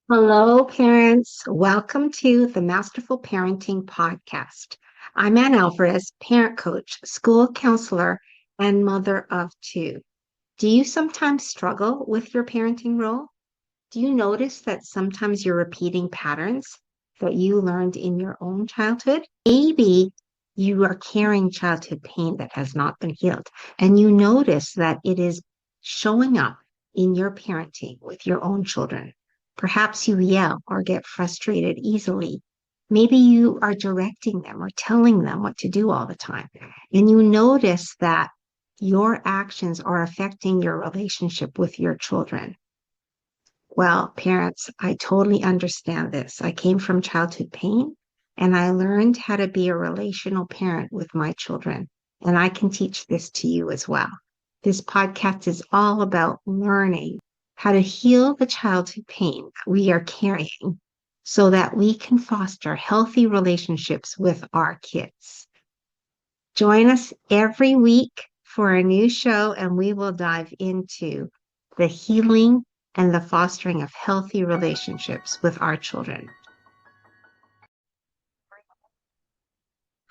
Hello, parents. Welcome to the Masterful Parenting Podcast. I'm Ann Alvarez, parent coach, school counselor, and mother of two. Do you sometimes struggle with your parenting role? Do you notice that sometimes you're repeating patterns that you learned in your own childhood? Maybe you are carrying childhood pain that has not been healed, and you notice that it is showing up in your parenting with your own children. Perhaps you yell or get frustrated easily. Maybe you are directing them or telling them what to do all the time, and you notice that your actions are affecting your relationship with your children. Well, parents, I totally understand this. I came from childhood pain and I learned how to be a relational parent with my children. And I can teach this to you as well. This podcast is all about learning how to heal the childhood pain that we are carrying so that we can foster healthy relationships with our kids. Join us every week for a new show, and we will dive into the healing and the fostering of healthy relationships with our children.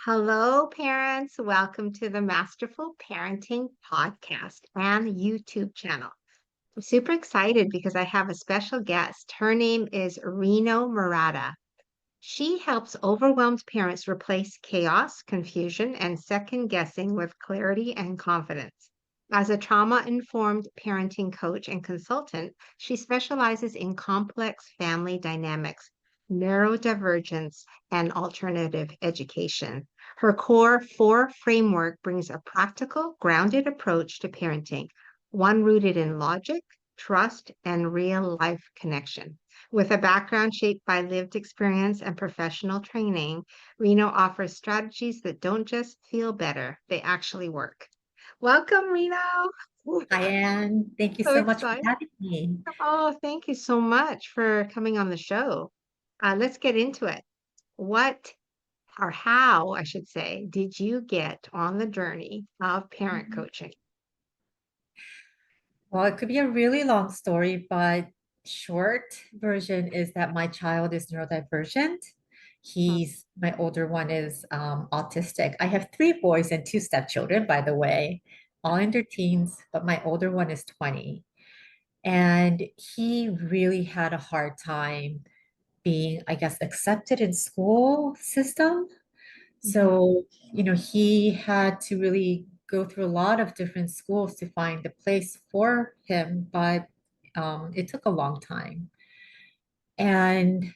Hello, parents. Welcome to the Masterful Parenting Podcast and YouTube channel. I'm super excited because I have a special guest. Her name is Rino Murata. She helps overwhelmed parents replace chaos, confusion, and second guessing with clarity and confidence. As a trauma informed parenting coach and consultant, she specializes in complex family dynamics, neurodivergence, and alternative education. Her core four framework brings a practical, grounded approach to parenting, one rooted in logic, trust, and real life connection. With a background shaped by lived experience and professional training, Reno offers strategies that don't just feel better, they actually work. Welcome, Reno. Ooh, Hi, Anne. Thank you so so much for excited. having me. Oh, thank you so much for coming on the show. Let's get into it. What or how, I should say, did you get on the journey of parent Mhm. coaching? Well, it could be a really long story, but short version is that my child is neurodivergent. Hmm. My older one is autistic. I have three boys and two stepchildren, by the way, all in their teens, but my older one is 20. And he really had a hard time being, I guess, accepted in school system. Hmm. So, he had to really go through a lot of different schools to find a place for him, but it took a long time. And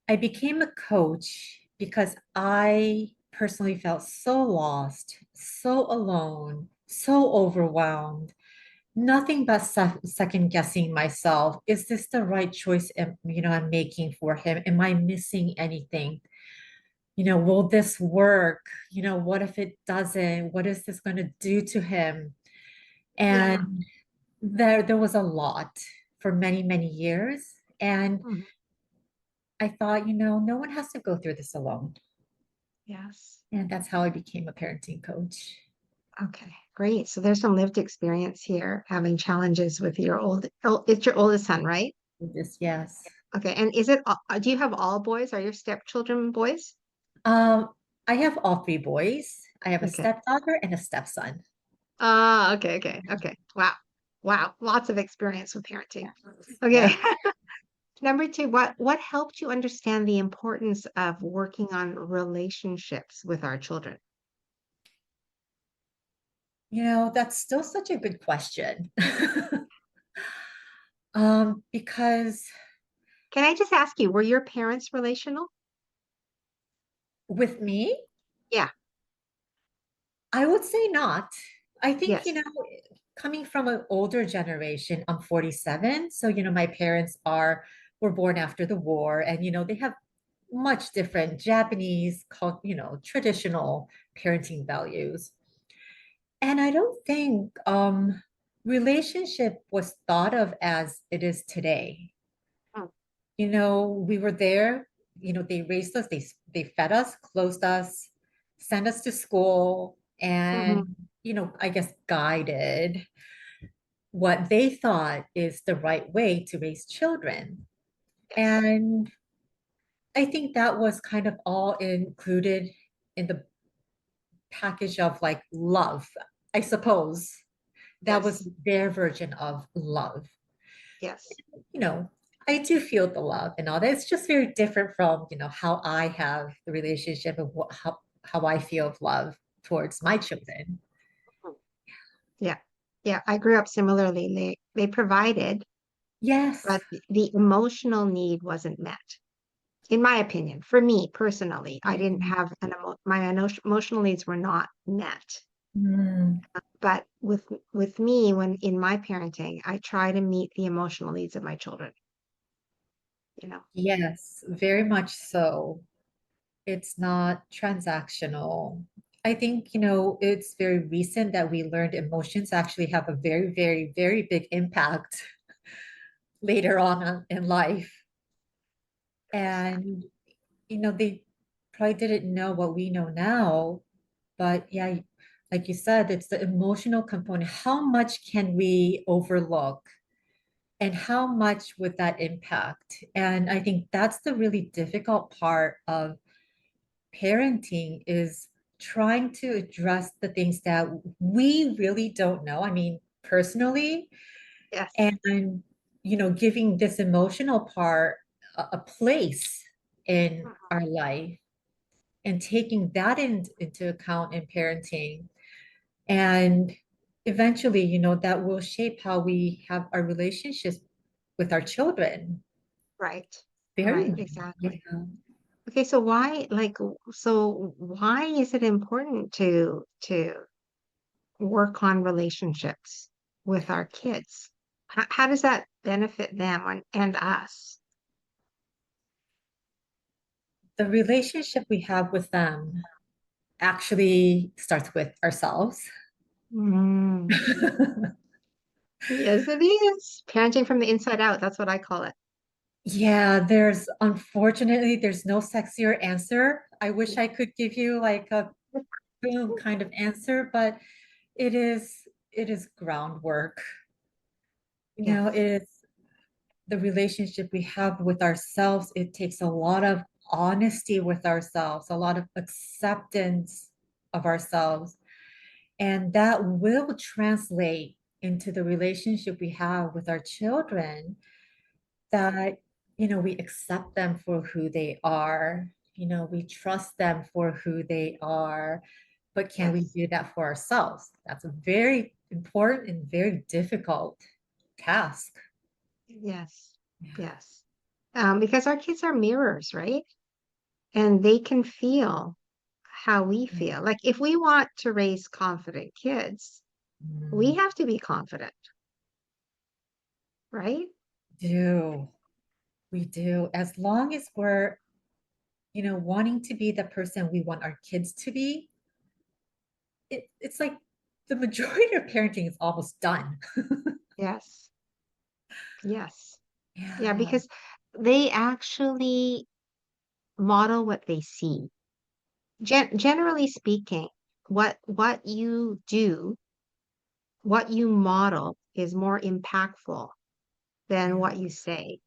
I became a coach because I personally felt so lost, so alone, so overwhelmed, nothing but second guessing myself. Is this the right choice I'm making for him? Am I missing anything? Will this work? What if it doesn't? What is this going to do to him? Yeah. And there was a lot for many, many years. And Mhm. I thought, no one has to go through this alone. Yes. And that's how I became a parenting coach. Okay, great. So there's some lived experience here, having challenges with your it's your oldest son, right? Just yes. Okay, and do you have all boys? Are your stepchildren boys? Um, I have all three boys. I have a Okay. stepdaughter and a stepson. Ah, okay. Wow. Wow. Lots of experience with parenting. Okay. Yeah. Number two, what helped you understand the importance of working on relationships with our children? That's still such a good question. Because Can I just ask you, were your parents relational? with me, Yeah. I would say not. I think, Yes. coming from an older generation, I'm 47. So, my parents were born after the war and, they have much different Japanese, traditional parenting values. And I don't think relationship was thought of as it is today. Mm. We were there, they raised us, they fed us, clothed us, sent us to school, Mhm. and, I guess guided what they thought is the right way to raise children. Yes. And I think that was kind of all included in the package of like love, I suppose. That was Yes. their version of love. Yes. You know, I do feel the love and all that. It's just very different from, how I have the relationship of how I feel of love towards my children. Yeah. Yeah. I grew up similarly. They provided, Yes. but the emotional need wasn't met. In my opinion, for me personally, I didn't Mhm. have my emotional needs were not met. Mm, But with me, when in my parenting, I try to meet the emotional needs of my children, you know. yes, very much so. It's not transactional. I think, it's very recent that we learned emotions actually have a very, very, very big impact later on in life. Understand. And, they probably didn't know what we know now. But yeah, like you said, it's the emotional component. How much can we overlook? And how much would that impact? And I think that's the really difficult part of parenting is trying to address the things that we really don't know. I mean, personally, Yes. and giving this emotional part a place in Mhm. our life and taking that into account in parenting. And eventually, that will shape how we have our relationships with our children. Right. Very Right. much. Yeah. Exactly. Okay, so why is it important to work on relationships with our kids? How does that benefit them and us? The relationship we have with them actually starts with ourselves. Mm. Yes, it is. Parenting from the inside out. That's what I call it. Yeah, unfortunately there's no sexier answer. I wish I could give you like a boom kind of answer, but it is it is groundwork. It Yes. is the relationship we have with ourselves. It takes a lot of honesty with ourselves, a lot of acceptance of ourselves, and that will translate into the relationship we have with our children that we accept them for who they are, we trust them for who they are, but can we Yes. do that for ourselves? That's a very important and very difficult task. Yes. Yeah. Yes. Because our kids are mirrors, right? And they can feel how we feel. Like if we want to raise confident kids, we Mm, have to be confident, right? do we do as long as we're wanting to be the person we want our kids to be. It's like the majority of parenting is almost done. Yes. Yes. Yeah, Yeah. because they actually model what they see. Generally speaking, what you do, what you model is more impactful than Yeah. what you say,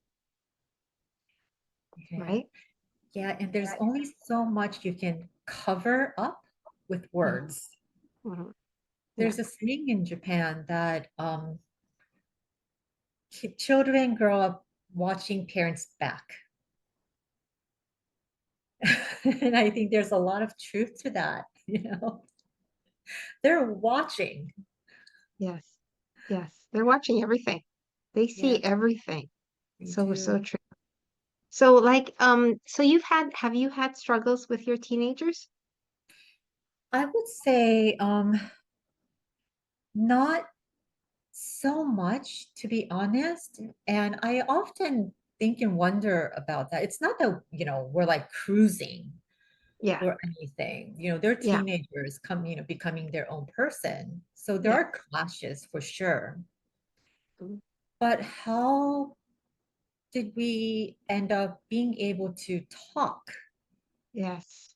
Yeah. right? Yeah, and there's only so much you can cover up with Mhm, words. mhm. Yeah. There's a saying in Japan that children grow up watching parents back. And I think there's a lot of truth to that, They're watching. Yes. Yes. They're watching everything. They Yeah, see everything. they So do. true. So so have you had struggles with your teenagers? I would say not so much, to be honest. And I often think and wonder about that. It's not that, we're like cruising Yeah. or anything. They're Yeah. teenagers becoming their own person. So there Yeah. are clashes for sure. Mhm. But how did we end up being able to talk Yes.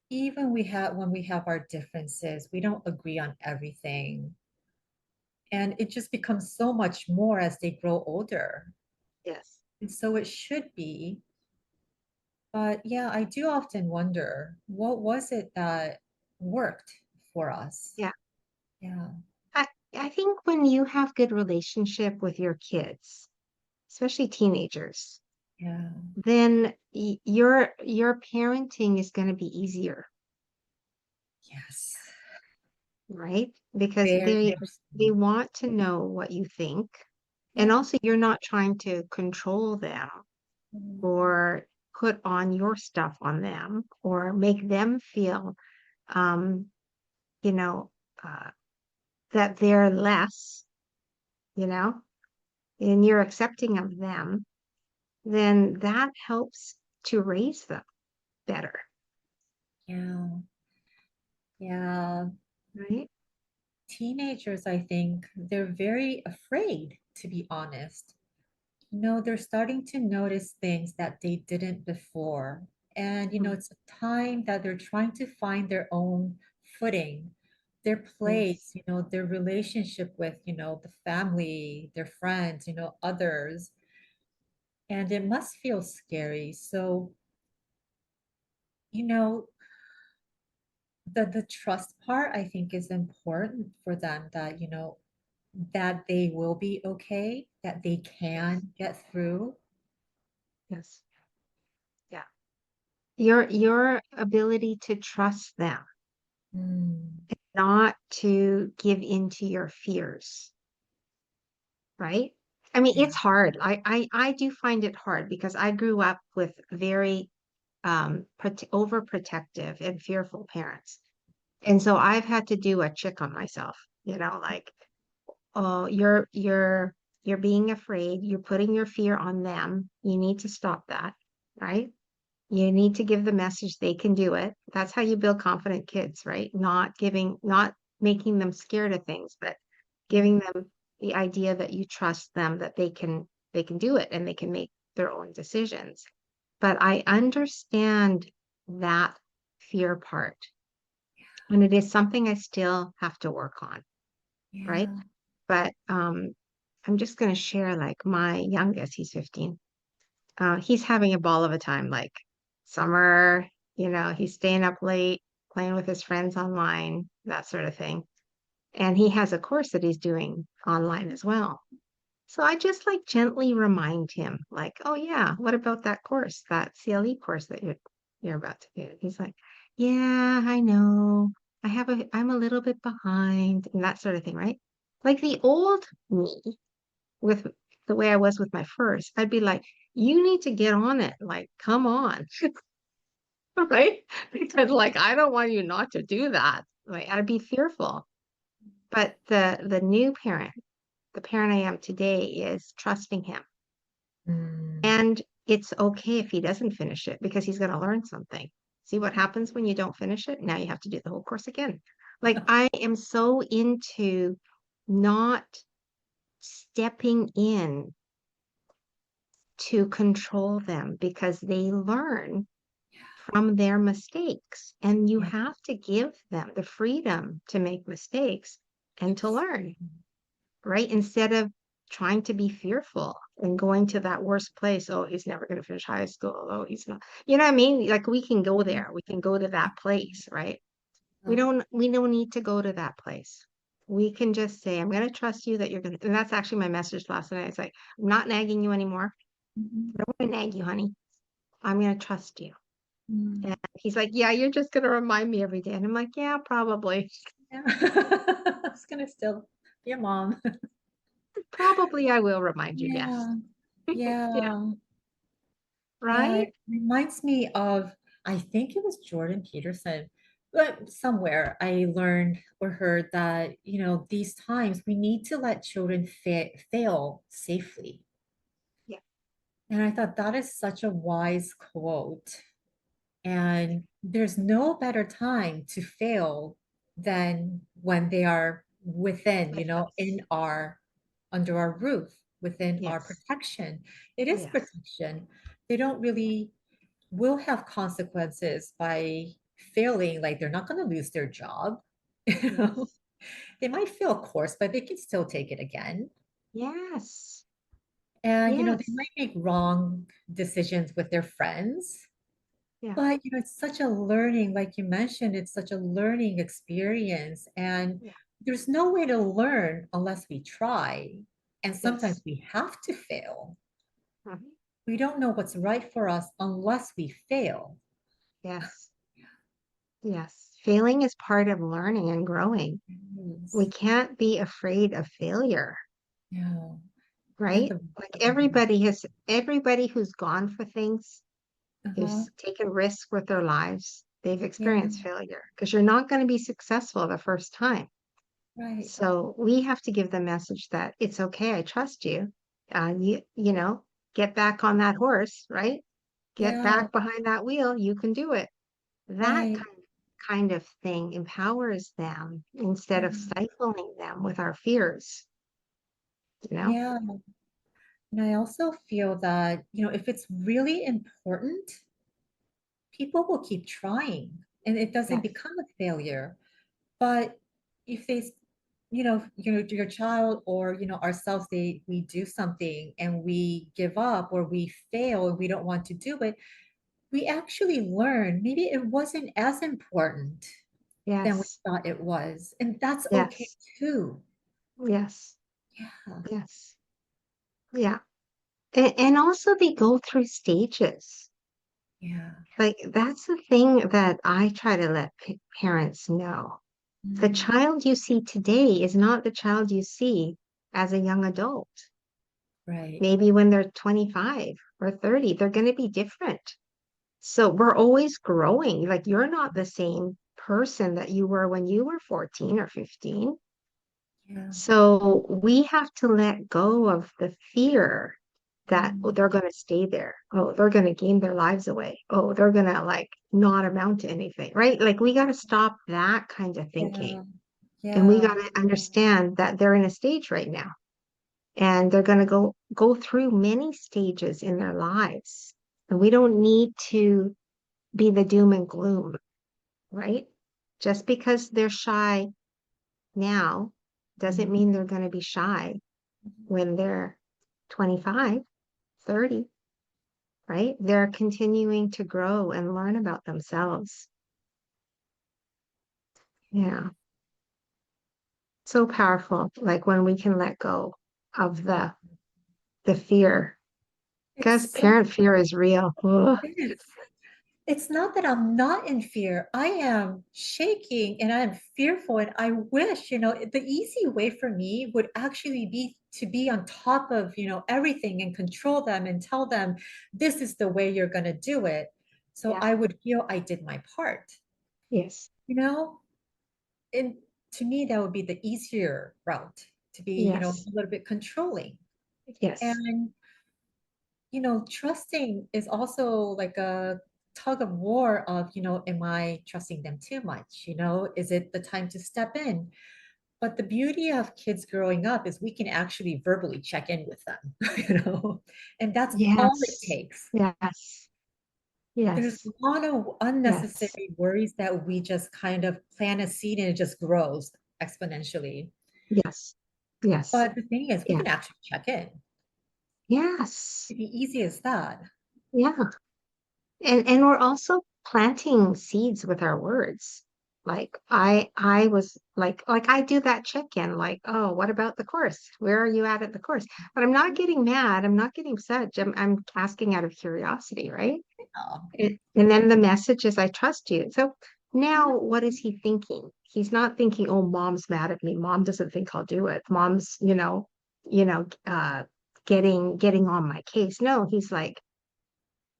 even when we have our differences? We don't agree on everything. And it just becomes so much more as they grow older. Yes. And so it should be. But yeah, I do often wonder what was it that worked for us? Yeah. Yeah, I think when you have good relationship with your kids, especially teenagers, yeah, then your parenting is going to be easier, yes. right? Because Very they interesting. want to know what you think. And Yeah. also you're not trying to control them Mm, or put on your stuff on them or make them feel um, you know, uh, that they're less, you know, and you're accepting of them, then that helps to raise them better, yeah, yeah. right? Teenagers, I think, they're very afraid, to be honest. They're starting to notice things that they didn't before. And, Mm, it's a time that they're trying to find their own footing, their place, yes, their relationship with, the family, their friends, others. And it must feel scary. So, you know, the trust part, I think, is important for them that, that they will be okay, that they yes, can get through. yes, yeah. Your ability to trust them, Mm, not to give into your fears, right? I mean, yeah. it's hard. I do find it hard because I grew up with very overprotective and fearful parents. And so I've had to do a check on myself, like, oh, you're being afraid, you're putting your fear on them. You need to stop that, right? You need to give the message they can do it. That's how you build confident kids, right? Not making them scared of things, but giving them the idea that you trust them, that they can do it and they can make their own decisions. But I understand that fear part. And it is something I still have to work on, right? Yeah. But I'm just going to share like my youngest, he's 15. He's having a ball of a time, like summer, he's staying up late, playing with his friends online, that sort of thing. And he has a course that he's doing online as well. So I just like gently remind him, like, oh yeah, what about that course, that CLE course that you're about to do? He's like, yeah, I know. I'm a little bit behind and that sort of thing, right? Like the old me with the way I was with my first, I'd be like, you need to get on it. Like, come on, right? Because like I don't want you not to do that. Like I'd be fearful. But the new parent, the parent I am today, is trusting him. Mm. And it's okay if he doesn't finish it because he's going to learn something. See what happens when you don't finish it? Now you have to do the whole course again. Like I am so into not stepping in to control them because they learn from their mistakes. And you Yeah. have to give them the freedom to make mistakes and to Yes. learn, right? Instead of trying to be fearful and going to that worst place. Oh, he's never going to finish high school. Oh, he's not. You know what I mean? Like we can go there. We can go to that place, right? We don't need to go to that place. We can just say, I'm going to trust you that you're going to, and that's actually my message last night. It's like, I'm not nagging you anymore. Mhm. I don't want to nag you, honey. I'm going to trust you. And Mm. he's like, yeah, you're just going to remind me every day. And I'm like, yeah, probably. Yeah. It's gonna still be your mom. Probably I will remind you, yes. Yeah. Yeah, Yeah. Yeah. right? It reminds me of, I think it was Jordan Peterson, but somewhere I learned or heard that, these times we need to let children fail safely. Yeah, And I thought that is such a wise quote. And there's no better time to fail than when they are within, with us. under our roof, within our Yes, protection. It is yes, protection. They don't really will have consequences by failing, like they're not going to lose their job. You know, yes, they might fail, of course, but they can still take it again. yes. And, they Yes. might make wrong decisions with their friends, Yeah. but, it's such a learning, like you mentioned, it's such a learning experience. And Yeah. there's no way to learn unless we try. And sometimes Yes. we have to fail. Mhm. We don't know what's right for us unless we fail. Yes. Yes. Failing is part of learning and growing. We Yes. can't be afraid of failure, Yeah. And right? the, Like Mhm. everybody who's gone for things, Uh-huh. who's taken risks with their lives, they've Yeah. experienced failure because you're not going to be successful the first time. Right. So we have to give the message that it's okay. I trust you. You know, get back on that horse, right? Get Yeah. back behind that wheel. You can do it. That Right. kind of thing empowers them instead Yeah. of stifling them with our fears, you know? Yeah. And I also feel that, if it's really important, people will keep trying and it doesn't Yes. become a failure. But if your child or, ourselves, we do something and we give up or we fail and we don't want to do it, we actually learn maybe it wasn't as important than we Yes. thought it was. And that's okay Yes. too. Yes. Yeah. Yes. Yeah. And also they go through stages. Yeah. Like that's the thing that I try to let parents know. The Mm, child you see today is not the child you see as a young adult. right. Maybe when they're 25 or 30, they're going to be different. So we're always growing. Like you're not the same person that you were when you were 14 or 15. Yeah. So we have to let go of the fear that oh, Mm, they're going to stay there. Oh, they're going to game their lives away. Oh, they're going to like not amount to anything, right? Like we got to stop that kind of thinking. yeah. And we Yeah. got to understand that they're in a stage right now and they're going to go through many stages in their lives. And we don't need to be the doom and gloom, right? Just because they're shy now doesn't Mm, mean they're going to be shy when they're 25, 30, right? They're continuing to grow and learn about themselves. Yeah. So powerful. Like when we can let go of yeah. the fear. Because It's so parent fear is real. Ugh. it is. It's not that I'm not in fear. I am shaking and I am fearful. And I wish, the easy way for me would actually be to be on top of, everything and control them and tell them this is the way you're going to do it. So Yeah. I would feel I did my part, Yes. you know? And to me, that would be the easier route to be, a Yes. little bit controlling. Yes. And trusting is also like a tug of war of, am I trusting them too much? Is it the time to step in? But the beauty of kids growing up is we can actually verbally check in with them, and that's all it Yes. takes. Yes. There's Yes. a lot of Yes. unnecessary worries that we just kind of plant a seed and it just grows exponentially. Yes. Yes. But the thing is, we Yeah. can actually check in. Yes. It'd be easy as that. Yeah. And we're also planting seeds with our words. Like I was like I do that check-in, like, oh, what about the course? Where are you at the course? But I'm not getting mad. I'm not getting upset. I'm asking out of curiosity, right? Oh, And then the message is, I trust you. So now what is he thinking? He's not thinking, oh, mom's mad at me. Mom doesn't think I'll do it. Mom's, you know, uh, getting on my case. No, he's like,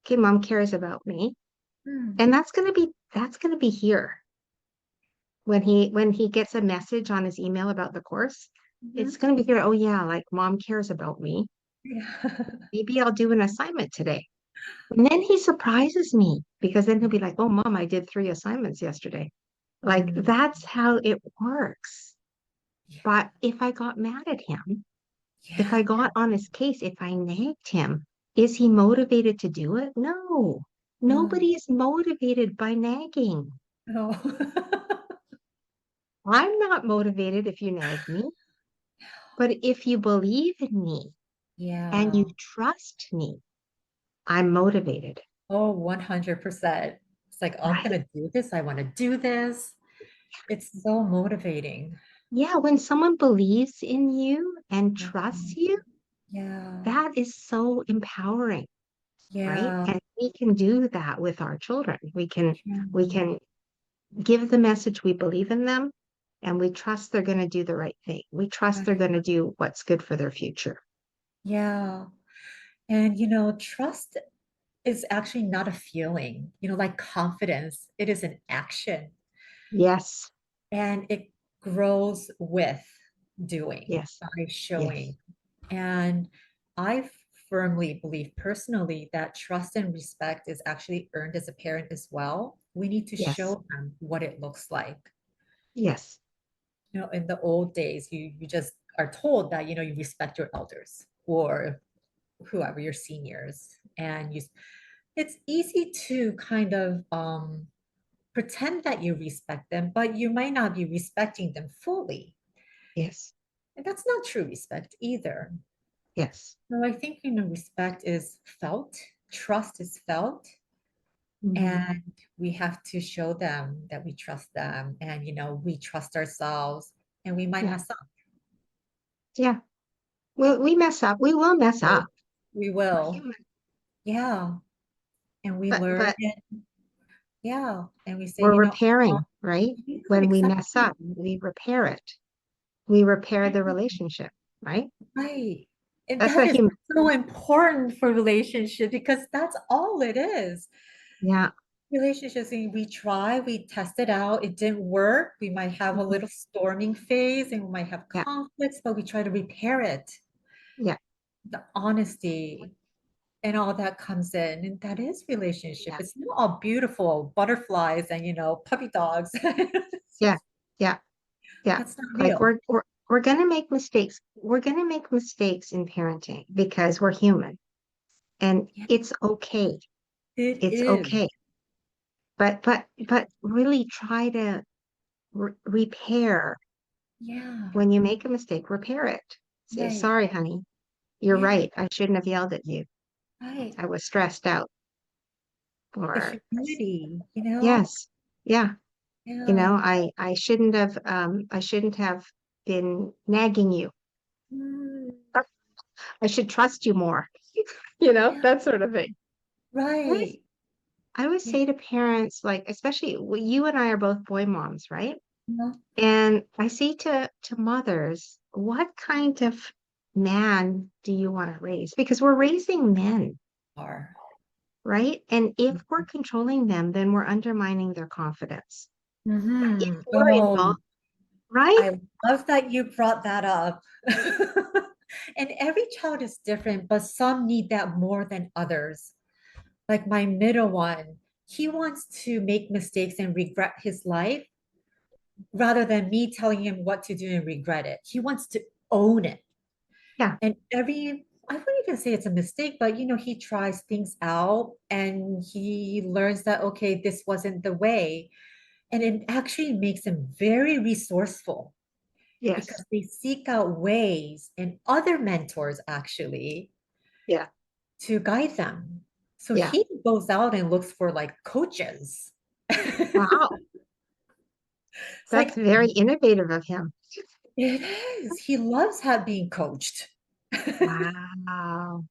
okay, mom cares about me. hmm. And that's gonna be here when he gets a message on his email about the course. Mhm. It's gonna be here. Oh yeah, like mom cares about me. Yeah. Maybe I'll do an assignment today. And then he surprises me because then he'll be like, oh mom, I did 3 assignments yesterday. Like Mm, that's how it works. yeah. But if I got mad at him, if I Yeah. got on his case, if I nagged him, is he motivated to do it? No. No. Nobody is motivated by nagging. No. I'm not motivated if you nag me, but if you believe in me, and you Yeah. trust me, I'm motivated, Oh, 100%. It's like, I'm right? gonna do this. I want to do this. It's so motivating. Yeah, when someone believes in you and Yeah. trusts you, Yeah. that is so empowering, right? Yeah. And we can do that with our children. We Yeah. can give the message we believe in them and we trust they're going to do the right thing. We trust they're Right. going to do what's good for their future. Yeah. And trust is actually not a feeling, like confidence. It is an action Yes, and it grows with doing, yes, by yes, showing. And I firmly believe personally that trust and respect is actually earned as a parent as well. We need to yes, show them what it looks like. yes, In the old days, you just are told that, you respect your elders or whoever your seniors, and it's easy to kind of pretend that you respect them, but you might not be respecting them fully. yes, And that's not true respect either. yes. So I think, respect is felt, trust is felt, Mhm. and we have to show them that we trust them and, we trust ourselves and we might Yeah, mess up. yeah. We mess up. We will mess up. So we We're will. human. Yeah. And we But learn but it. Yeah. And we say, we're uh, repairing, right? yeah, When we mess up, exactly. we repair it. We repair the relationship, right? Right. And That's that a is human. so important for relationship because that's all it is. Yeah. Relationships, we try, we test it out, it didn't work. We might have a Mhm. little storming phase and we might have Yeah. conflicts, but we try to repair it. Yeah. The honesty and all that comes in, and that is relationship. Yeah. It's not all beautiful butterflies and puppy dogs. Yeah. Yeah. Yeah. That's not Like real. we're gonna make mistakes. We're gonna make mistakes in parenting because we're human and Yeah, it's okay. it It's is. okay. But really try to repair Yeah, when you make a mistake, repair it. Say, right. sorry, honey. You're Yeah, right. I shouldn't have yelled at you. right. I was stressed out. The Or humanity, yes. Yeah. Yeah. I shouldn't have been nagging you. Mm, I should trust you more. yeah, That sort of thing. I always, right. I always Yeah. say to parents, like, especially you and I are both boy moms, right? Yeah. And I say to mothers, what kind of man do you want to raise? Because we're raising men, Are. right? And if we're controlling them, then we're undermining their confidence. But if we're Oh, involved, right? I love that you brought that up. And every child is different, but some need that more than others. Like my middle one, he wants to make mistakes and regret his life rather than me telling him what to do and regret it. He wants to own it. Yeah, And I wouldn't even say it's a mistake, but he tries things out and he learns that, okay, this wasn't the way. And it actually makes him very resourceful yes, because they seek out ways and other mentors actually yeah, to guide them. So yeah. he goes out and looks for like coaches. Wow, It's that's like, very innovative of him. it is. He loves being coached. Wow.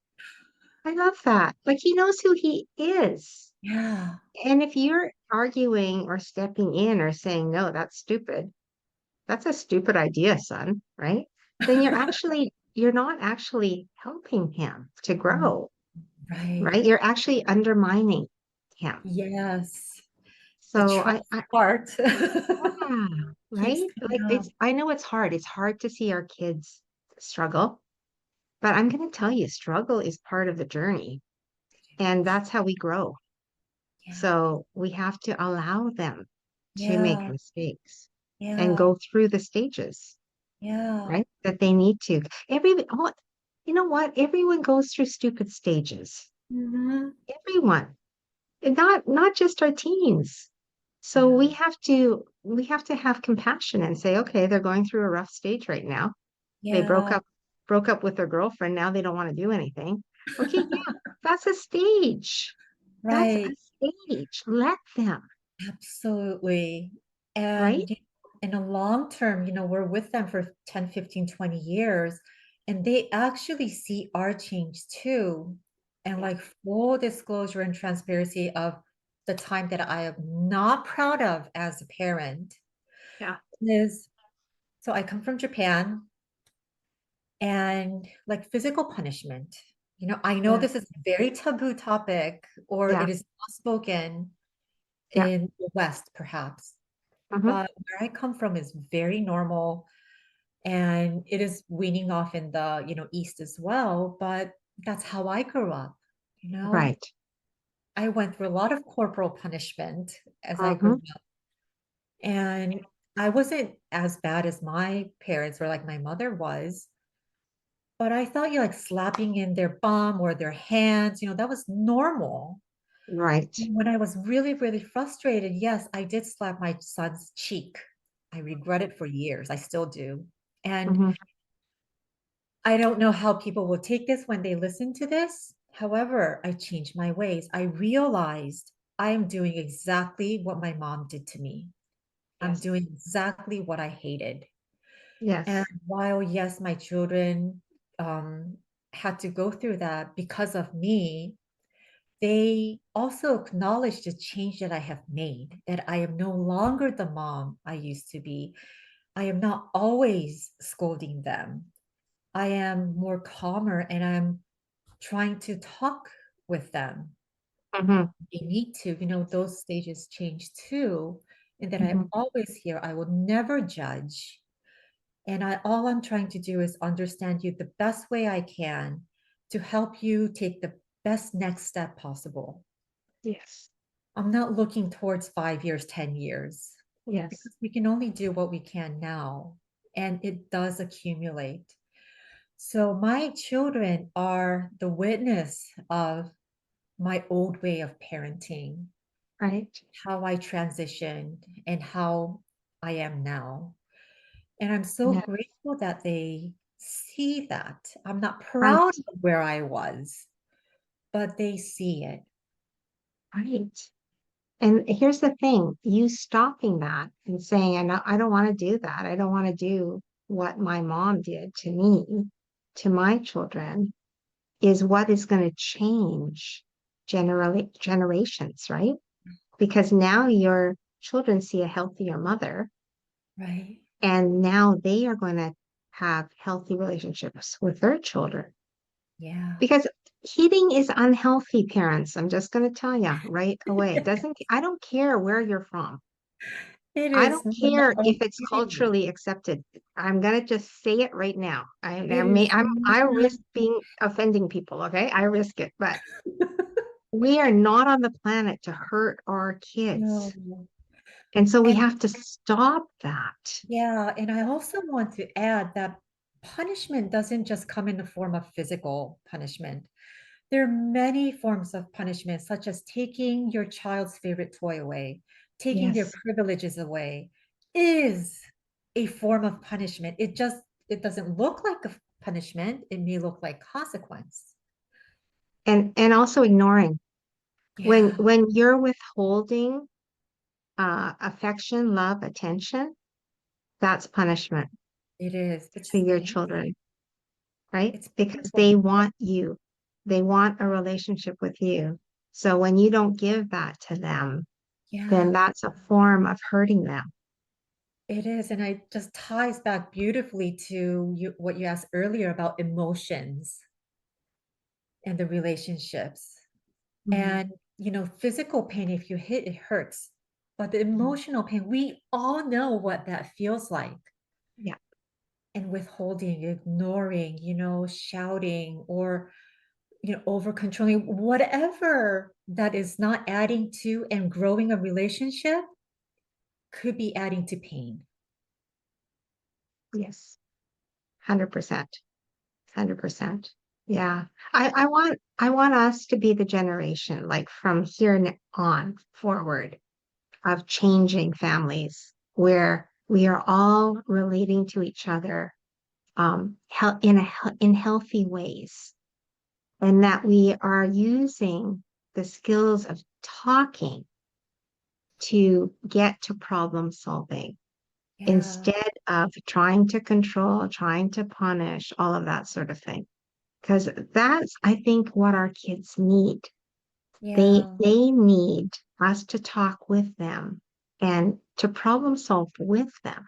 I love that. Like he knows who he is. Yeah. And if you're arguing or stepping in or saying, no, that's stupid, that's a stupid idea, son, right? Then you're not actually helping him to grow, Right. right? You're actually undermining him. Yes. The So trust part yeah, keeps right? Like coming up. I know it's hard. It's hard to see our kids struggle, but I'm going to tell you, struggle is part of the journey, and that's how we grow. Yeah. So we have to allow them to make Yeah. mistakes and Yeah. go through the stages, Yeah. right? That they need to. You know what? Everyone goes through stupid stages. Hmm. Everyone, and not just our teens. So Yeah. we have to have compassion and say, okay, they're going through a rough stage right now. They broke Yeah. up broke up with their girlfriend. Now they don't want to do anything. Okay, yeah, that's a stage. That's a Right. stage. Let them, Absolutely. right? And in a long term, we're with them for 10, 15, 20 years, and they actually see our change too. And Yeah, like full disclosure and transparency of the time that I am not proud of as a parent yeah, is so I come from Japan and like physical punishment. I know yeah, this is a very taboo topic or yeah, it is not spoken yeah. in the West, perhaps. Hmm. But where I come from is very normal and it is weaning off in the, East as well. But that's how I grew up. You know, Right. I went through a lot of corporal punishment as I grew Hmm. up. And I wasn't as bad as my parents or like my mother was, but I thought you like slapping in their bum or their hands, that was normal. Right. When I was really, really frustrated, yes, I did slap my son's cheek. I regret it for years. I still do. And Hmm. I don't know how people will take this when they listen to this. However, I changed my ways. I realized I am doing exactly what my mom did to me. I'm Yes. doing exactly what I hated. And Yes. while, yes, my children had to go through that because of me, they also acknowledge the change that I have made, that I am no longer the mom I used to be. I am not always scolding them. I am more calmer and I'm trying to talk with them. Hmm. They need to, those stages change too. And that I'm Hmm. always here. I will never judge. And all I'm trying to do is understand you the best way I can to help you take the best next step possible. Yes. I'm not looking towards 5 years, 10 years, Yes. because we can only do what we can now, and it does accumulate. So my children are the witness of my old way of parenting, Right. how I transitioned, and how I am now. And I'm so Yeah. grateful that they see that. I'm not proud Right. of where I was, but they see it. Right. And here's the thing, you stopping that and saying, I don't want to do that. I don't want to do what my mom did to me, to my children, is what is going to change generations, right? Because now your children see a healthier mother, Right. and now they are going to have healthy relationships with their children. Yeah. Because hitting is unhealthy, parents. I'm just going to tell you right away. It doesn't, I don't care where you're from. It I is don't care not if it's okay. culturally accepted. I'm gonna just say it right now. It is I not. risk being offending people, okay? I risk it, but we are not on the planet to hurt our No. kids. And so we And have to stop that. yeah, and I also want to add that punishment doesn't just come in the form of physical punishment. There are many forms of punishment, such as taking your child's favorite toy away, taking their Yes. privileges away, is a form of punishment. It doesn't look like a punishment. It may look like consequence. And also ignoring. Yeah, When you're withholding affection, love, attention, that's punishment it is. to It's your painful. children, right? It's Because painful. they want you. They want a relationship with you. So when you don't give that to them, then Yeah, that's a form of hurting them. it is. And it just ties back beautifully to what you asked earlier about emotions and the relationships. Mhm. And, physical pain, if you hit, it hurts. But the Mhm. emotional pain, we all know what that feels like. Yeah. And withholding, ignoring, shouting or, over controlling, whatever that is not adding to and growing a relationship could be adding to pain. Yes. 100%. 100%. Yeah. I want us to be the generation, like from here on forward, of changing families where we are all relating to each other in healthy ways, and that we are using the skills of talking to get to problem solving Yeah. instead of trying to control, trying to punish, all of that sort of thing. Because that's, I think, what our kids need. Yeah. They need us to talk with them and to problem solve with them.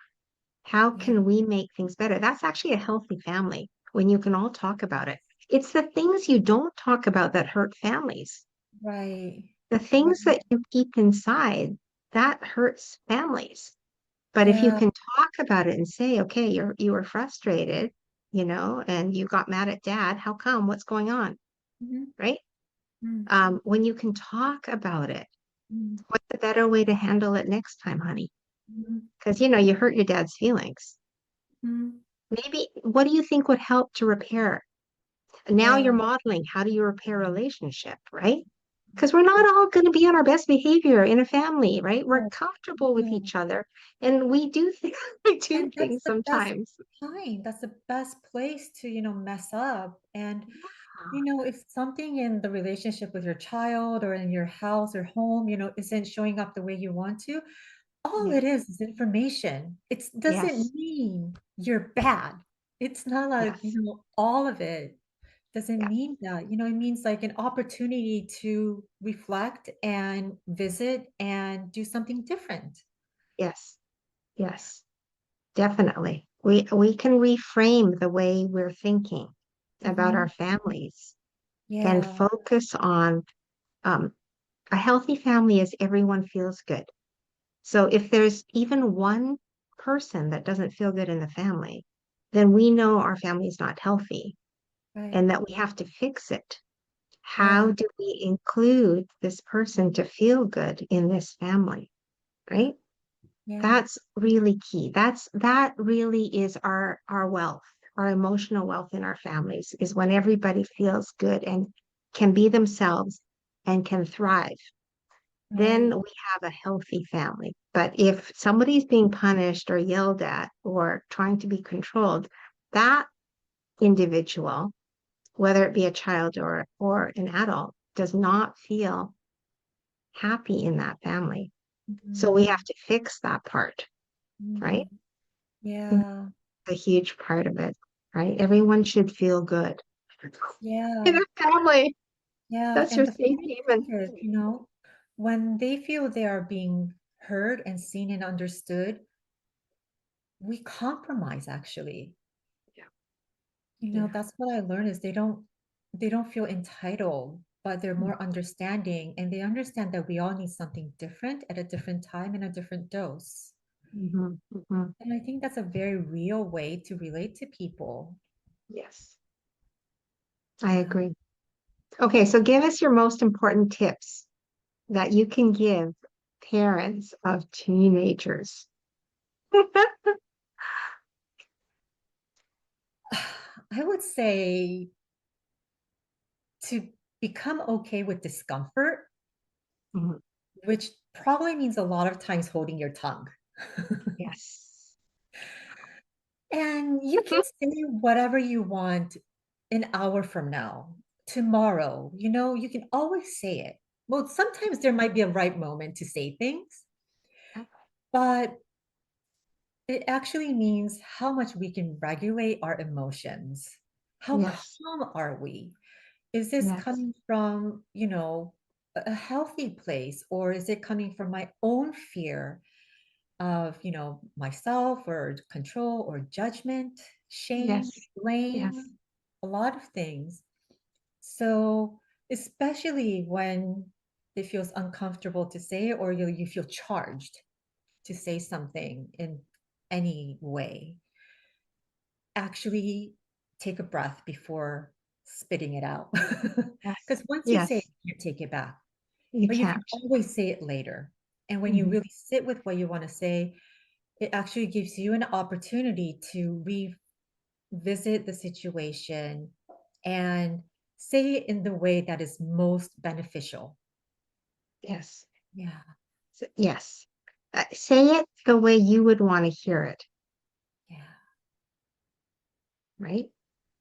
How Yeah. can we make things better? That's actually a healthy family when you can all talk about it. It's the things you don't talk about that hurt families. Right. The Right. things that you keep inside, that hurts families. But if you Yeah. can talk about it and say, okay, you were frustrated, and you got mad at dad, how come? What's going on? Mhm. Right? Mm, When you can talk about it, mm, what's the better way to handle it next time, honey? mm, Because you hurt your dad's feelings. mm. Maybe what do you think would help to repair? Now you're Yeah. modeling how do you repair a relationship, right? Because we're not all going to be on our best behavior in a family, right? We're No, comfortable with no. each other, and we do things, we do And that's things the best sometimes. time. That's the best place to, mess up. And, Yeah. if something in the relationship with your child or in your house or home, isn't showing up the way you want to, all Yeah. it is information. It Yes. doesn't mean you're bad. It's not like, Yes. all of it doesn't Yeah. mean that. It means like an opportunity to reflect and visit and do something different. Yes. Yes. Definitely. We can reframe the way we're thinking about our Hmm. families and Yeah, focus on um, a healthy family is everyone feels good. So if there's even one person that doesn't feel good in the family, then we know our family is not healthy right. and that we have to fix it. How Yeah, do we include this person to feel good in this family, yeah, right? yeah, That's really key. That really is our wealth, our emotional wealth in our families is when everybody feels good and can be themselves and can thrive. Then right. we have a healthy family. But if somebody's being punished or yelled at or trying to be controlled, that individual, whether it be a child or an adult, does not feel happy in that family. So we Mhm, have to fix that part, right? mhm. It's Yeah, a huge part of it, right? Everyone should feel good in yeah, a family. yeah. That's And your the safe funny haven. thing is, when they feel they are being heard and seen and understood, we compromise actually. Yeah, yeah. That's what I learned is they don't feel entitled, but they're more understanding and they understand that we all need something different at a different time and a different dose. Mm-hmm, hmm. And I think that's a very real way to relate to people. Yes, I Yeah. agree. Okay, so give us your most important tips that you can give parents of teenagers. I would say to become okay with discomfort, Mhm. which probably means a lot of times holding your tongue. Yes. And you can say whatever you want an hour from now, tomorrow, you can always say it. Well, sometimes there might be a right moment to say things, but it actually means how much we can regulate our emotions. How Yes. calm are we? Is this Yes. coming from, a healthy place, or is it coming from my own fear of, myself or control or judgment, shame, Yes. Yes. blame, a lot of things. So, especially when it feels uncomfortable to say it, or you feel charged to say something in any way, actually take a breath before spitting it out. Yes. Because once you say it, Yes. you can't take it back, You but you can can't. always say it later. And when you Mhm. really sit with what you want to say, it actually gives you an opportunity to revisit the situation and say it in the way that is most beneficial. Yes. Yeah, Yes. Say it the way you would want to hear it. yeah, right?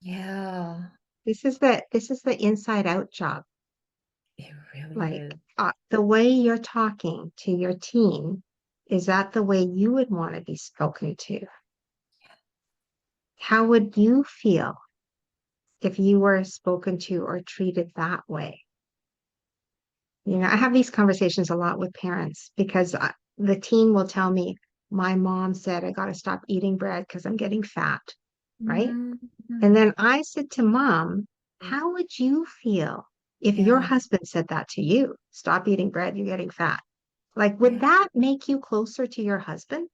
Yeah, This is the inside out job. it really Like is. the way you're talking to your teen, is that the way you would want to be spoken to? How would you feel if you were spoken to or treated that way? I have these conversations a lot with parents because the teen will tell me, my mom said I got to stop eating bread because I'm getting fat, right? And Mhm. then I said to mom, how would you feel if your Yeah, husband said that to you? Stop eating bread, you're getting fat. Like, would yeah, that make you closer to your husband?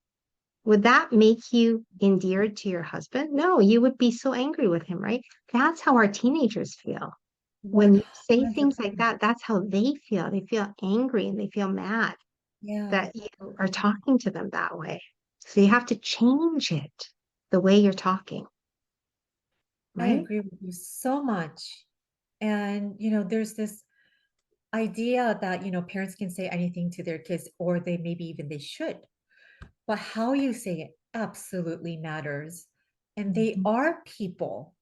Would that make you endeared to your husband? No, you would be so angry with him, right? That's how our teenagers feel. When you say things like 100%. that, that's how they feel. They feel angry and they feel mad Yeah, that you are talking to them that way. So you have to change it, the way you're talking, I right? agree with you so much. And, there's this idea that, parents can say anything to their kids, or they maybe even they should. But how you say it absolutely matters. And they Mhm. are people.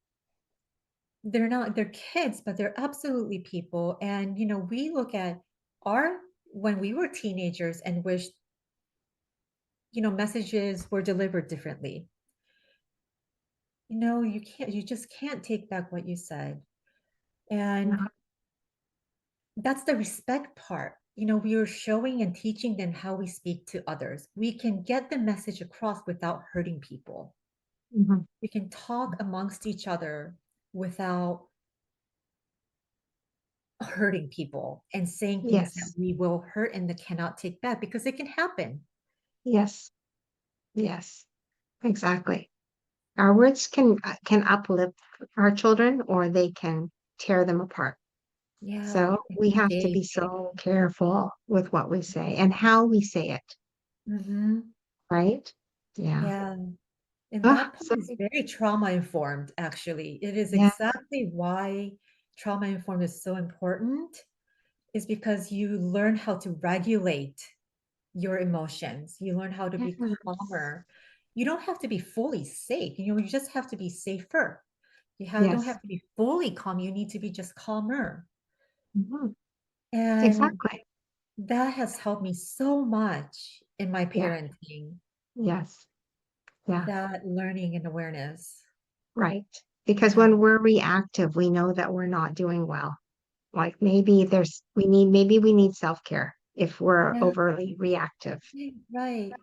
They're kids, but they're absolutely people. And, we look at our, when we were teenagers and wished, messages were delivered differently. You just can't take back what you said. And Yeah. that's the respect part. We are showing and teaching them how we speak to others. We can get the message across without hurting people. Mhm. We can talk amongst each other without hurting people and saying things that Yes. we will hurt and that cannot take back because it can happen. Yes. Yes. Exactly. Our words can uplift our children or they can tear them apart. Yeah, So it we can have to be shake. so careful with what we say and how we say it, Hmm. right? Yeah. Yeah. And Oh, that part so is very trauma informed, actually. It is yeah. exactly why trauma informed is so important, is because you learn how to regulate your emotions. You learn how to be Yes. calmer. You don't have to be fully safe. You just have to be safer. Don't Yes. have to be fully calm. You need to be just calmer. Mhm. And Exactly. that has helped me so much in my Yeah. parenting, Yes. Yeah. that learning and awareness. Right. Because Yeah. when we're reactive, we know that we're not doing well. Like maybe we need self-care if we're Yeah. overly reactive. Right.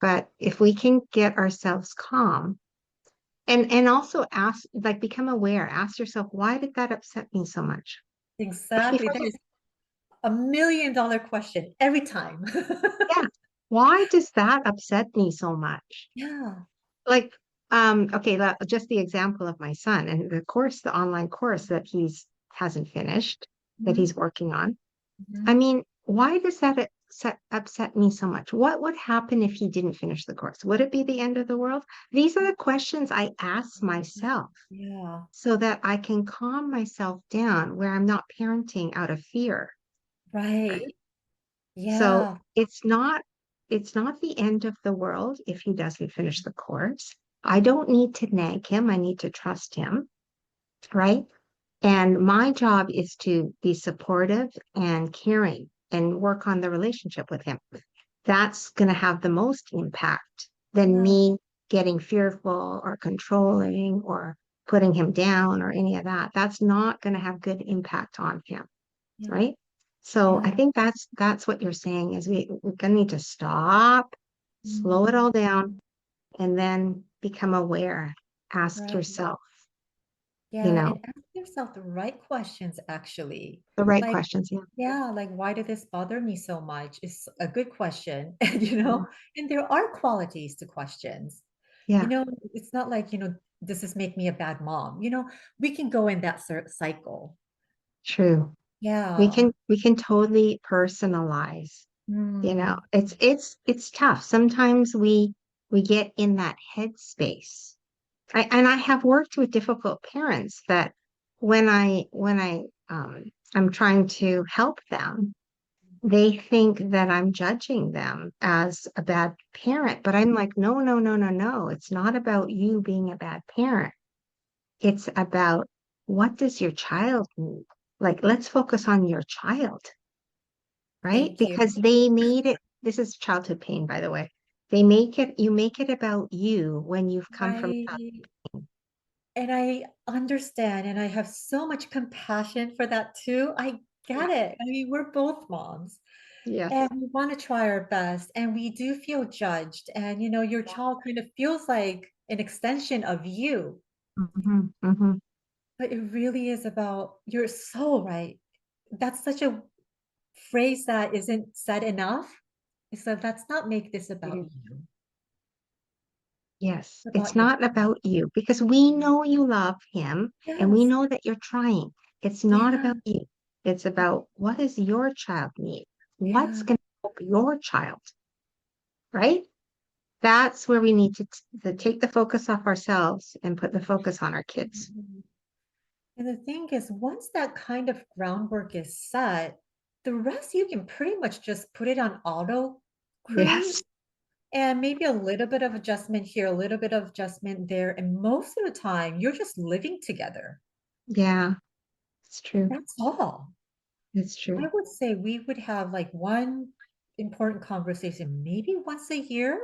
But if we can get ourselves calm and also ask, like become aware, ask yourself, why did that upset me so much? Like Exactly. before That you, is $1 million question every time. yeah, why does that upset me so much? Yeah. Like, okay, just the example of my son and the online course that he's hasn't finished, that Mhm. he's working on. I Mhm. mean, why does that upset me so much? What would happen if he didn't finish the course? Would it be the end of the world? These are the questions I ask myself Yeah. so that I can calm myself down where I'm not parenting out of fear, right? Right. So Yeah. it's not the end of the world if he doesn't finish the course. I don't need to nag him. I need to trust him, right? And my job is to be supportive and caring and work on the relationship with him. That's going to have the most impact than Yeah. me getting fearful or controlling or putting him down or any of that. That's not going to have good impact on him, Yeah. right? So I Yeah. think that's what you're saying is we're going to need to stop, slow it all down, Mhm. and then become aware. Ask Right. yourself, you Yeah. know, And ask yourself the right questions, actually. the right Like, questions. Yeah. yeah, like, why did this bother me so much? Is a good question. And, Yeah. and there are qualities to questions. Yeah. It's not like, does this make me a bad mom? We can go in that cycle. True. We Yeah. can we can totally personalize. Mm. It's tough. Sometimes we get in that headspace. And I have worked with difficult parents that when I'm trying to help them, they think that I'm judging them as a bad parent, but I'm like, no, no, no, no, no. It's not about you being a bad parent. It's about what does your child need? Like, let's focus on your child, right? Thank you. Because they made it, this is childhood pain, by the way. They make it, you make it about you when you've come from Right. And I understand, and I have so much compassion for that too. I yeah, get it. I mean, we're both moms and yes. we want to try our best, and we do feel judged. And your Yeah. child kind of feels like an extension of you, Hmm. Hmm. but it really is about, you're so right. That's such a phrase that isn't said enough. So let's not make this about you. Yes, It's it's about your not child. about you because we know you love him and we Yes. know that you're trying. It's not Yeah. about you. It's about what does your child need? What's Yeah. going to help your child, right? That's where we need to take the focus off ourselves and put the focus on our kids. Mhm. And the thing is, once that kind of groundwork is set, the rest you can pretty much just put it on auto Yes. cruise and maybe a little bit of adjustment here, a little bit of adjustment there. And most of the time, you're just living together. Yeah, it's true. That's all. It's I true. would say we would have like one important conversation, maybe once a year.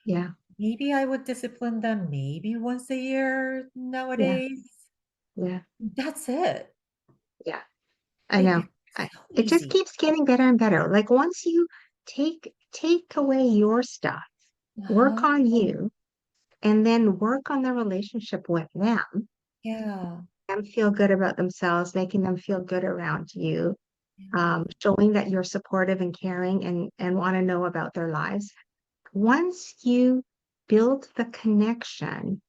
Yeah. Maybe I would discipline them maybe once a year Yeah. nowadays. Yeah. That's it. Yeah. I It know. becomes so It just easy. keeps getting better and better. Like once you take away your stuff, work Uh-huh. on you, and then work on the relationship with them Yeah. and feel good about themselves, making them feel good around you, showing that you're supportive and caring and want to know about their lives. Once you build the connection,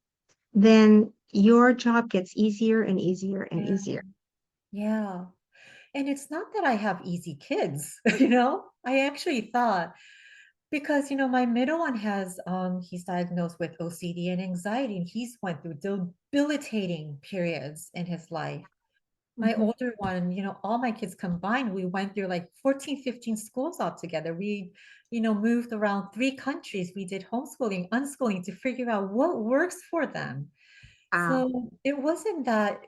then your job gets easier and easier and Yeah. easier. Yeah. And it's not that I have easy kids. I actually thought because my middle one he's diagnosed with OCD and anxiety, and he's went through debilitating periods in his life. My Mhm. older one, all my kids combined, we went through like 14, 15 schools altogether. We moved around 3 countries. We did homeschooling, unschooling to figure out what works for them. Wow. So it wasn't that,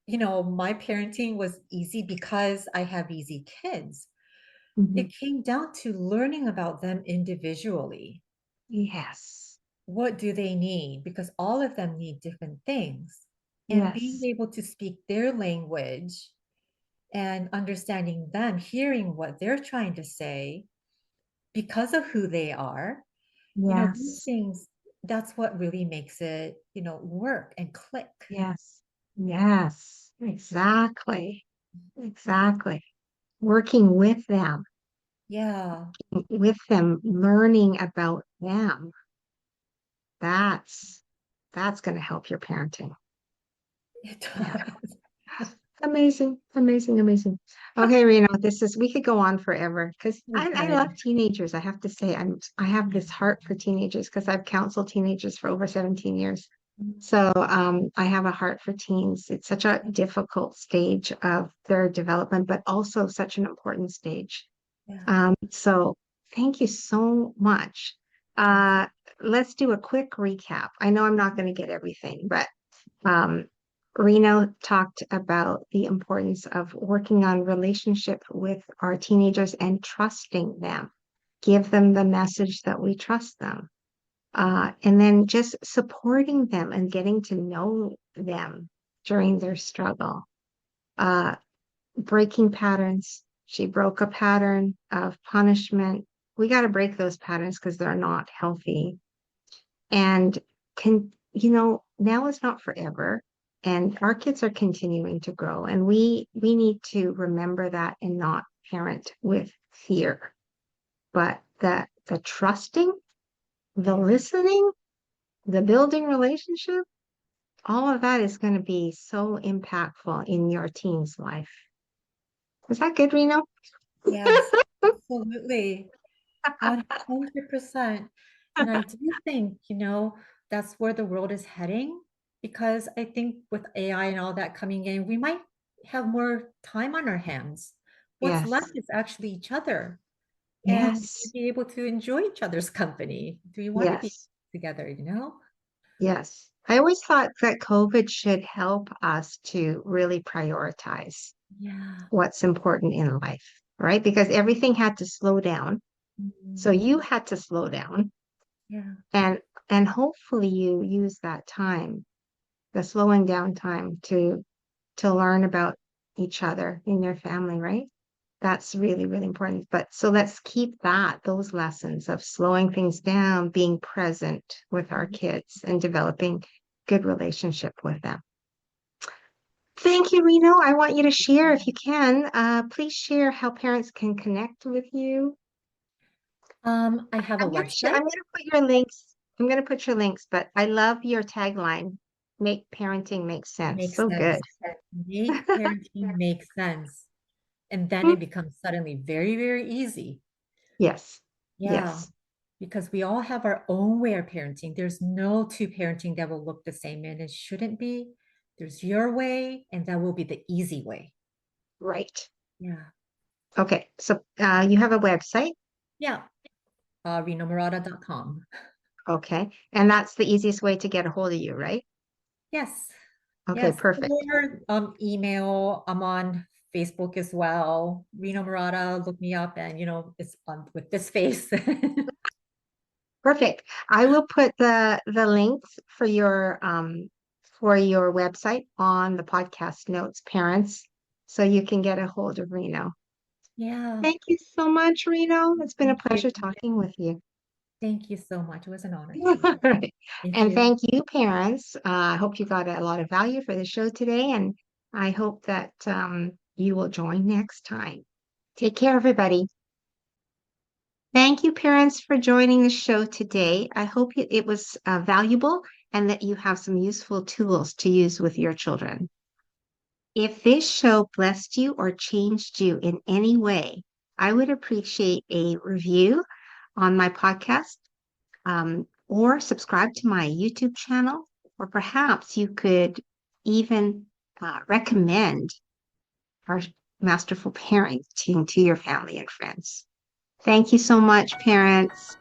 my parenting was easy because I have easy kids. Mhm. It came down to learning about them individually. Yes. What do they need? Because all of them need different things. And being Yes. able to speak their language and understanding them, hearing what they're trying to say because of who they are, these Yes. things, that's what really makes it, work and click. Yes. Yes. Exactly. Exactly. Working Yeah, with them, learning about them. That's that's going to help your parenting. it Yeah. does. Amazing, amazing, amazing. Okay, Reno, we could go on forever because We I could. love teenagers. I have to say, I have this heart for teenagers because I've counseled teenagers for over 17 years. So I have a heart for teens. It's such a difficult stage of their development, but also such an important stage. Yeah, So thank you so much. thank you. Uh, let's do a quick recap. I know I'm not going to get everything, but um, Reno talked about the importance of working on relationship with our teenagers and trusting them. Give them the message that we trust them. And then just supporting them and getting to know them during their struggle. Uh, Breaking patterns. She broke a pattern of punishment. We got to break those patterns because they're not healthy. And now is not forever. And our kids are continuing to grow. And we need to remember that and not parent with fear. But the trusting, the Yeah. listening, the building relationship, all of that is going to be so impactful in your teen's life. Is that good, Reno? Yes, absolutely. 100%. And I do think, that's where the world is heading because I think with AI and all that coming in, we might have more time on our hands. what's left Yes. is actually each other and to Yes. be able to enjoy each other's company. Do you want to be Yes. together, you know? Yes. I always thought that COVID should help us to really prioritize Yeah. what's important in life, right? Because everything had to slow down. So Mhm. you had to slow down Yeah. and hopefully you use that time, the slowing down time to learn about each other in your family, right? That's really, really important. But so let's keep those lessons of slowing things down, being present with our Mhm. kids and developing good relationship with them. Thank you, Reno. I want you to share if you can. Please share how parents can connect with you. I have a I'm gonna share, I'm website. gonna put your links. I'm gonna put your links, but I love your tagline. Make parenting make sense. Makes So good. sense. Make parenting make sense. And then it becomes suddenly very, very easy. Yes. Yeah, Yes. because we all have our own way of parenting. There's no two parenting that will look the same, and it shouldn't be. There's your way, and that will be the easy way. Right. Yeah. Okay. So you have a website. Yeah. RinoMurata.com. Okay. And that's the easiest way to get a hold of you, right? Yes. Okay, Yes. perfect. Or email. I'm on Facebook as well. Rino Murata, look me up and it's on with this face. Perfect. I will put the links for your website on the podcast notes, parents, so you can get a hold of Reno. Yeah. Thank you so much, Reno. It's been a Thank you. pleasure talking with you. Thank you so much. It was an honor All too. right. Thank And you. thank you, parents. I hope you got a lot of value for the show today, and I hope that you will join next time. Take care, everybody. Thank you, parents, for joining the show today. I hope it was valuable and that you have some useful tools to use with your children. If this show blessed you or changed you in any way, I would appreciate a review on my podcast or subscribe to my YouTube channel, or perhaps you could even recommend our Masterful Parenting to your family and friends. Thank you so much, parents.